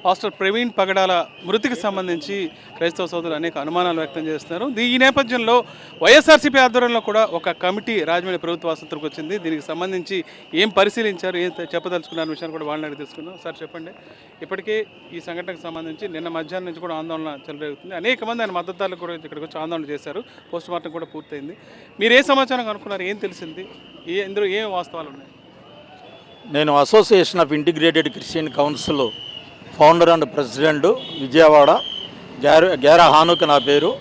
Pastor Praveen పగడాల మృతికి సంబంధించి క్రైస్తవ సోదరులు అనేక అనుమానాలు వ్యక్తం చేస్తున్నారు. ఈ నేపథ్యంలో వైఎస్ఆర్సీపీ ఆధ్వర్యంలో కూడా ఒక కమిటీ రాజమండ్రి ప్రభుత్వ ఆసుపత్రికి వచ్చింది. దీనికి సంబంధించి ఏం పరిశీలించారు, ఏం చెప్పదలుచుకున్న విషయాన్ని కూడా వాళ్ళని అడిగి తెలుసుకున్నాం. సార్ చెప్పండి, ఇప్పటికే ఈ సంఘటనకు సంబంధించి నిన్న మధ్యాహ్నం నుంచి కూడా ఆందోళన చెలరేగుతుంది. అనేక మంది ఆయన మద్దతుదారులు కూడా ఇక్కడికి వచ్చి ఆందోళన చేశారు. పోస్ట్ మార్టం కూడా పూర్తయింది. మీరు ఏ సమాచారం కనుక్కున్నారు, ఏం తెలిసింది, ఇందులో ఏం వాస్తవాలు ఉన్నాయి? నేను association of integrated Christian council founder and president, Vijayawada. Gera Hanuk నా పేరు.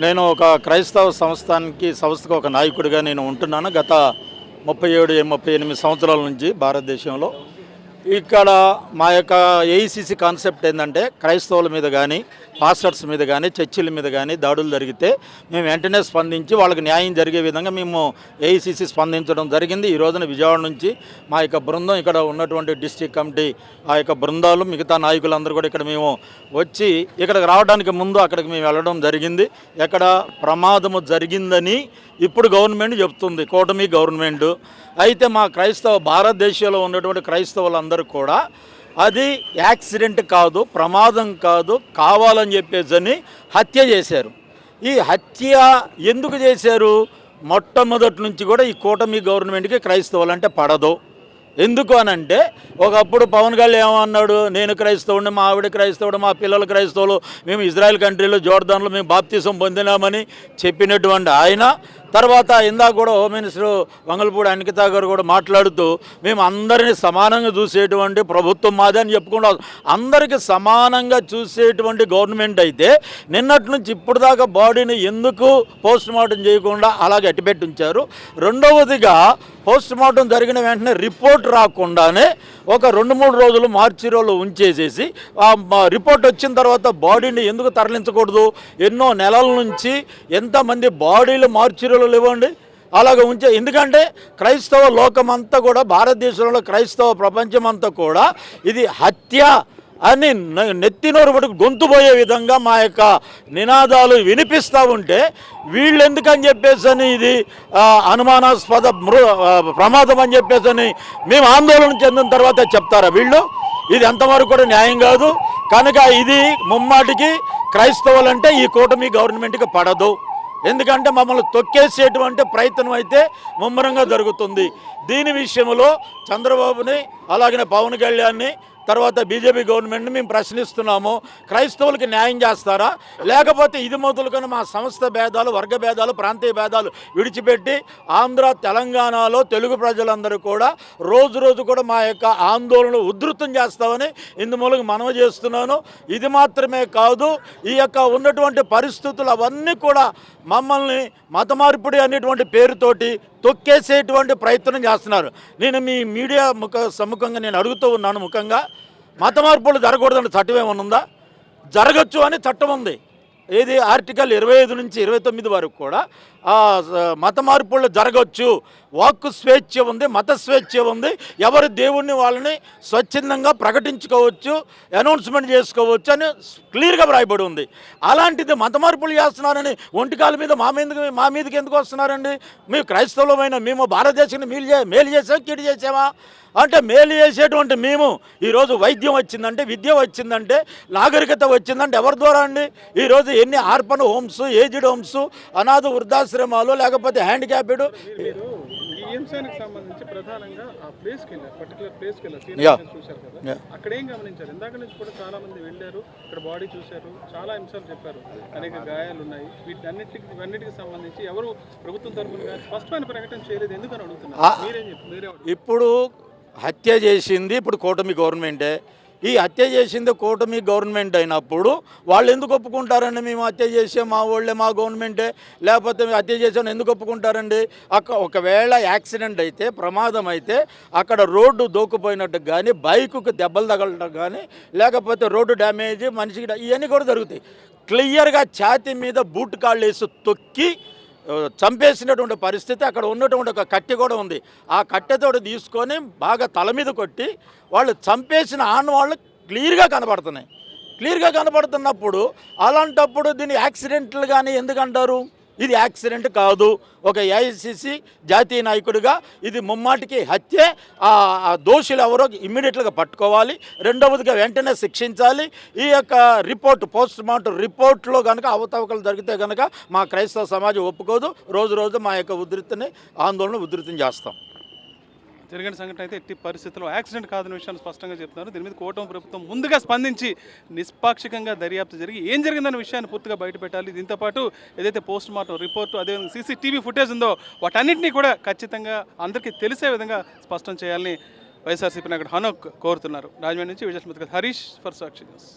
నేను ఒక క్రైస్తవ సంస్థకు ఒక నాయకుడిగా నేను ఉంటున్నాను గత 37-38 సంవత్సరాల నుంచి భారతదేశంలో. ఇక్కడ మా యొక్క ఏఐసిసి కాన్సెప్ట్ ఏంటంటే, క్రైస్తవుల మీద కానీ పాస్టర్స్ మీద కానీ చర్చిల మీద కానీ దాడులు జరిగితే మేము వెంటనే స్పందించి వాళ్ళకి న్యాయం జరిగే విధంగా మేము ఏఐసిసి స్పందించడం జరిగింది. ఈ రోజున విజయవాడ నుంచి మా యొక్క బృందం, ఇక్కడ ఉన్నటువంటి డిస్ట్రిక్ట్ కమిటీ ఆ యొక్క బృందాలు, మిగతా నాయకులందరూ కూడా ఇక్కడ మేము వచ్చి ఇక్కడికి రావడానికి ముందు అక్కడికి మేము వెళ్ళడం జరిగింది. ఎక్కడ ప్రమాదము జరిగిందని ఇప్పుడు గవర్నమెంట్ చెప్తుంది, కూటమి గవర్నమెంట్. అయితే మా భారతదేశంలో ఉన్నటువంటి క్రైస్తవులందరూ కూడా అది యాక్సిడెంట్ కాదు, ప్రమాదం కాదు, కావాలని చెప్పేసి హత్య చేశారు. ఈ హత్య ఎందుకు చేశారు? మొట్టమొదటి నుంచి కూడా ఈ కూటమి గవర్నమెంట్కి క్రైస్తవులు అంటే పడదు. ఎందుకు అనంటే, ఒకప్పుడు పవన్ కళ్యాణ్ ఏమన్నాడు, నేను క్రైస్తవుడిని, మా ఆవిడ క్రైస్తవుడు, మా పిల్లలు క్రైస్తవులు, మేము ఇజ్రాయెల్ కంట్రీలో జోర్దాన్లో మేము బాప్తిసం పొందినామని చెప్పినటువంటి ఆయన, తర్వాత ఇందాక కూడా హోమ్ మినిస్టర్ వంగలపూడి అనితా గారు కూడా మాట్లాడుతూ మేము అందరినీ సమానంగా చూసేటువంటి ప్రభుత్వం మాది అని చెప్పుకుంటాం. అందరికీ సమానంగా చూసేటువంటి గవర్నమెంట్ అయితే నిన్నటి నుంచి ఇప్పుడు దాకా బాడీని ఎందుకు పోస్ట్ మార్టం చేయకుండా అలాగే అట్టిపెట్టి ఉంచారు? రెండవదిగా పోస్ట్ మార్టం జరిగిన వెంటనే రిపోర్ట్ రాకుండానే ఒక 2-3 రోజులు మార్చిరోలో ఉంచేసేసి ఆ రిపోర్ట్ వచ్చిన తర్వాత బాడీని ఎందుకు తరలించకూడదు? ఎన్నో నెలల నుంచి ఎంతమంది బాడీలు మార్చిరోలో లేవండి, అలాగ ఉంచే. ఎందుకంటే క్రైస్తవ లోకమంతా కూడా, భారతదేశంలో క్రైస్తవ ప్రపంచమంతా కూడా ఇది హత్య అని నెత్తినోరు పట్టుకు గొంతుపోయే విధంగా మా యొక్క నినాదాలు వినిపిస్తూ ఉంటే, వీళ్ళు ఎందుకని చెప్పేసి ఇది అనుమానాస్పద ప్రమాదం అని చెప్పేసి మేము ఆందోళన చెందిన తర్వాత చెప్తారా వీళ్ళు? ఇది ఎంతవరకు కూడా న్యాయం కాదు. కనుక ఇది ముమ్మాటికి క్రైస్తవులంటే ఈ కూటమి గవర్నమెంట్కి పడదు. ఎందుకంటే మమ్మల్ని తొక్కేసేటువంటి ప్రయత్నం అయితే ముమ్మరంగా జరుగుతుంది. దీని విషయంలో చంద్రబాబుని, అలాగే పవన్ కళ్యాణ్ని, తర్వాత బీజేపీ గవర్నమెంట్ని మేము ప్రశ్నిస్తున్నాము. క్రైస్తవులకి న్యాయం చేస్తారా? లేకపోతే ఇది మొదలుకొని మా సంస్థ భేదాలు, వర్గ భేదాలు, ప్రాంతీయ భేదాలు విడిచిపెట్టి ఆంధ్ర తెలంగాణలో తెలుగు ప్రజలందరూ కూడా రోజు కూడా మా యొక్క ఆందోళన ఉధృతం చేస్తామని ఇందు మూలంగా మనవి చేస్తున్నాను. ఇది మాత్రమే కాదు, ఈ యొక్క ఉన్నటువంటి పరిస్థితులు అవన్నీ కూడా మమ్మల్ని మత మార్పిడి అనేటువంటి పేరుతోటి తొక్కేసేటువంటి ప్రయత్నం చేస్తున్నారు. నేను మీ మీడియా సముఖంగా నేను అడుగుతూ ఉన్నాను, ముఖంగా మత మార్పులు జరగకూడదని చట్టం ఏమైనా ఉందా? జరగచ్చు అని చట్టం ఉంది. ఏది ఆర్టికల్ 25 నుంచి 29 వరకు కూడా మత మార్పులు జరగవచ్చు. వాక్కు స్వేచ్ఛ ఉంది, మత స్వేచ్ఛ ఉంది. ఎవరు దేవుణ్ణి వాళ్ళని స్వచ్ఛందంగా ప్రకటించుకోవచ్చు, అనౌన్స్మెంట్ చేసుకోవచ్చు అని క్లియర్గా రాయబడి ఉంది. అలాంటిది మత మార్పులు చేస్తున్నారని ఒంటికాల మీద మా మీదకి ఎందుకు వస్తున్నారండి? మేము క్రైస్తవులమైన మేము భారతదేశాన్ని మేలు చేసామా, కీడు చేసామా? అంటే మేలు చేసేటువంటి మేము ఈరోజు వైద్యం వచ్చిందంటే, విద్య వచ్చిందంటే, నాగరికత వచ్చిందంటే ఎవరి ద్వారా అండి? ఈరోజు ఎన్ని ఆర్పన్ హోమ్స్, ఏజ్డ్ హోమ్స్, అనాథ వృద్ధాశ్రమాలు, లేకపోతే హ్యాండిక్యాప్డ్. ఈ అంశానికి సంబంధించి ప్రధానంగా ఆ ప్లేస్కి వెళ్ళారు, పర్టికులర్ ప్లేస్కి వెళ్ళారు, చూశారు కదా, అక్కడ ఏం గమనించారు? ఇందాక నుంచి కూడా చాలా మంది వెళ్ళారు, ఇక్కడ బాడీ చూశారు, చాలా అంశాలు చెప్పారు, అనేక గాయాలు ఉన్నాయి. వీటన్నిటికి సంబంధించి ఎవరు ప్రభుత్వం తరఫున స్పష్టమైన ప్రకటన చేయలేదు, ఎందుకని అడుగుతున్నారు? ఇప్పుడు హత్య చేసింది ఇప్పుడు కూటమి గవర్నమెంటే. ఈ హత్య చేసింది కూటమి గవర్నమెంట్ అయినప్పుడు వాళ్ళు ఎందుకు ఒప్పుకుంటారండి? మేము హత్య చేసే మా వాళ్ళే, మా గవర్నమెంటే, లేకపోతే హత్య చేసామని ఎందుకు ఒప్పుకుంటారండి? ఒకవేళ యాక్సిడెంట్ అయితే, ప్రమాదం అయితే, అక్కడ రోడ్డు దూకుపోయినట్టు కానీ, బైకుకు దెబ్బలు తగలటం కానీ, లేకపోతే రోడ్డు డ్యామేజ్, మనిషికి ఇవన్నీ కూడా జరుగుతాయి. క్లియర్గా ఛాతీ మీద బూట్ కాళ్ళు వేసి తొక్కి చంపేసినటువంటి పరిస్థితి. అక్కడ ఉన్నటువంటి ఒక కట్టె కూడా ఉంది. ఆ కట్టెతో తీసుకొని బాగా తల మీద కొట్టి వాళ్ళు చంపేసిన ఆనవాళ్ళు క్లియర్గా కనబడుతున్నాయి. క్లియర్గా కనబడుతున్నప్పుడు అలాంటప్పుడు దీన్ని యాక్సిడెంట్లు కానీ ఎందుకంటారు? ఇది యాక్సిడెంట్ కాదు. ఒక ఏఐసిసి జాతీయ నాయకుడిగా ఇది ముమ్మాటికి హత్యే. ఆ దోషులు ఎవరో ఇమ్మీడియట్గా పట్టుకోవాలి. రెండవదిగా వెంటనే శిక్షించాలి. ఈ యొక్క రిపోర్ట్ పోస్ట్ మార్టం రిపోర్ట్లో కనుక అవతవకలు జరిగితే కనుక మా క్రైస్తవ సమాజం ఒప్పుకోదు. రోజు రోజు మా యొక్క ఆందోళన ఉధృతం చేస్తాం. జరిగిన సంఘటన అయితే ఎట్టి పరిస్థితుల్లో యాక్సిడెంట్ కాదన్న విషయాన్ని స్పష్టంగా చెప్తున్నారు. దీని మీద కూటమి ప్రభుత్వం ముందుగా స్పందించి నిష్పాక్షికంగా దర్యాప్తు జరిగి ఏం జరిగిందన్న విషయాన్ని పూర్తిగా బయటపెట్టాలి. దీంతోపాటు ఏదైతే పోస్ట్ మార్టం రిపోర్టు అదేవిధంగా సీసీటీవీ ఫుటేజ్ ఉందో వాటన్నింటినీ కూడా ఖచ్చితంగా అందరికీ తెలిసే విధంగా స్పష్టం చేయాలని వైఎస్ఆర్సీపీ నాయకుడు హనోక్ కోరుతున్నారు. రాజమండ్రి నుంచి విజయస్మృతి హరీష్ ఫర్ సాక్షి న్యూస్.